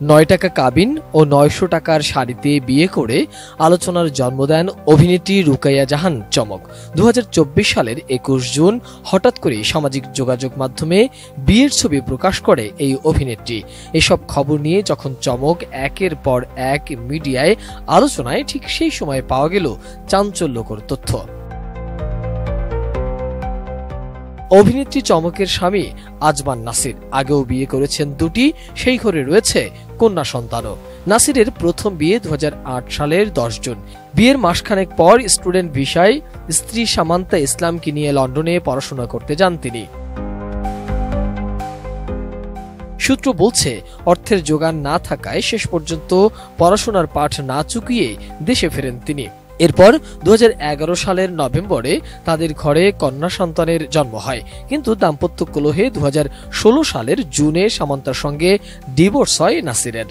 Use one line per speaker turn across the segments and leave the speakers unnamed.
৯ টাকা কাবিন ও ৯০০ টাকার শাড়িতে বিয়ে করে আলোচনার জন্ম দেন অভিনেত্রী রুকাইয়া জাহান চমক। ২০২৪ সালের ২১ জুন হঠাৎ করে সামাজিক যোগাযোগ মাধ্যমে বিয়ের ছবি প্রকাশ করে এই অভিনেত্রী। এসব খবর নিয়ে যখন চমক একের পর এক মিডিয়ায় আলোচনায়, ঠিক সেই সময় পাওয়া গেল চাঞ্চল্যকর তথ্য। অভিনেত্রী চমকের স্বামী আজমান নাসির আগেও বিয়ে করেছেন দুটি, সেই ঘরে রয়েছে কন্যা সন্তানও। নাসিরের প্রথম বিয়ে ২০০৮ সালের ১০ জুন। বিয়ের মাসখানেক পর স্টুডেন্ট ভিসায় স্ত্রী সামান্তা ইসলামকে নিয়ে লন্ডনে পড়াশোনা করতে যান তিনি। সূত্র বলছে, অর্থের যোগান না থাকায় শেষ পর্যন্ত পড়াশোনার পাঠ না চুকিয়ে দেশে ফেরেন তিনি। এরপর ২০১১ সালের নভেম্বরে তাদের ঘরে কন্যা সন্তানের জন্ম হয়, কিন্তু দাম্পত্য কলহে ২০১৬ সালের জুনে সামান্তার সঙ্গে ডিভোর্স হয় নাসিরের।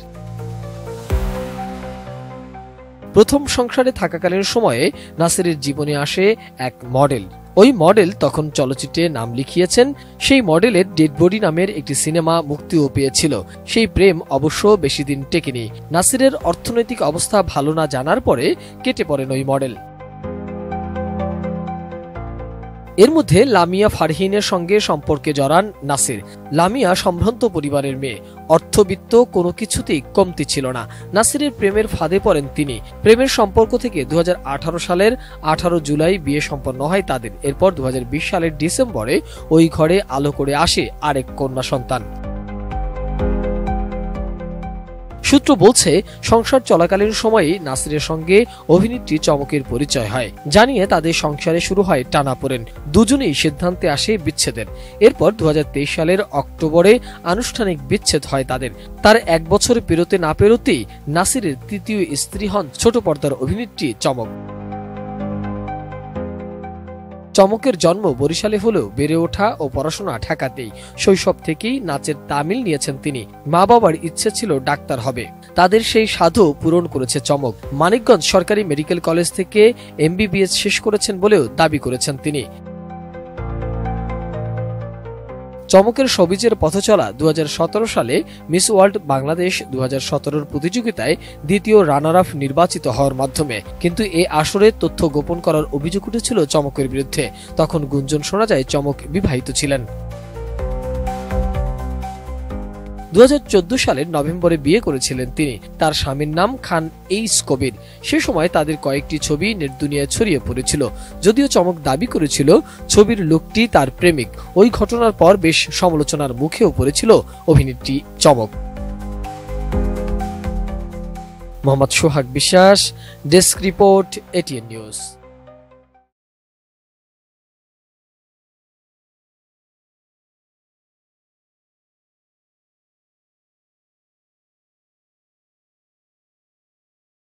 প্রথম সংসারে থাকাকালীন সময়ে নাসিরের জীবনে আসে এক মডেল। ওই মডেল তখন চলচ্চিত্রে নাম লিখিয়েছেন। সেই মডেলের ডেড বডি নামের একটি সিনেমা মুক্তিও পেয়েছিল। সেই প্রেম অবশ্য বেশি দিন টেকেনি। নাসিরের অর্থনৈতিক অবস্থা ভালো না জানার পরে কেটে পড়েন ওই মডেল। এর মধ্যে লামিয়া ফারহিনের সঙ্গে সম্পর্কে জড়ান নাসির। লামিয়া সম্ভ্রান্ত পরিবারের মেয়ে, অর্থবিত্ত কোনো কিছুতেই কমতি ছিল না। নাসিরের প্রেমের ফাঁদে পড়েন তিনি। প্রেমের সম্পর্ক থেকে ২০১৮ সালের ১৮ জুলাই বিয়ে সম্পন্ন হয় তাদের। এরপর ২০২০ সালের ডিসেম্বরে ওই ঘরে আলো করে আসে আরেক কন্যা সন্তান। সূত্র বলছে, সংসার চলাকালীন সময়েই নাসিরের সঙ্গে অভিনেত্রী চমকের পরিচয় হয়। জানিয়ে তাদের সংসারে শুরু হয় টানাপোড়েন। দুজনেই সিদ্ধান্তে আসে বিচ্ছেদের। এরপর ২০২৩ সালের অক্টোবরে আনুষ্ঠানিক বিচ্ছেদ হয় তাদের। তার ১ বছর পেরোতে না পেরোতেই নাসিরের তৃতীয় স্ত্রী হন ছোট পর্দার অভিনেত্রী চমক। চমকের জন্ম বরিশালে হলেও বেড়ে ওঠা ও পড়াশোনা ঢাকাতেই। শৈশব থেকেই নাচের তামিল নিয়েছেন তিনি। মা বাবার ইচ্ছে ছিল ডাক্তার হবে, তাদের সেই সাধও পূরণ করেছে চমক। মানিকগঞ্জ সরকারি মেডিকেল কলেজ থেকে MBBS শেষ করেছেন বলেও দাবি করেছেন তিনি। চমকের সবিজের পথচলা ২০১৭ সালে মিস ওয়ার্ল্ড বাংলাদেশ ২০১৭ প্রতিযোগিতায় দ্বিতীয় রানার আপ নির্বাচিত হওয়ার মাধ্যমে। কিন্তু এ আসরে তথ্য গোপন করার অভিযোগ উঠেছিল চমকের বিরুদ্ধে। তখন গুঞ্জন শোনা যায় চমক বিবাহিত ছিলেন। ২০১৪ সালের নভেম্বরে বিয়ে করেছিলেন তিনি। তার স্বামীর নাম খান এইচ কবির। সে সময় তাদের কয়েকটি ছবি নেট দুনিয়ায় ছড়িয়ে পড়েছিল। যদিও চমক দাবি করেছিল ছবির লোকটি তার প্রেমিক। ওই ঘটনার পর বেশ সমালোচনার মুখেও পড়েছিল অভিনেত্রী চমক। মোহাম্মদ সোহাগ বিশ্বাস, ডেস্ক রিপোর্ট, ATN নিউজ।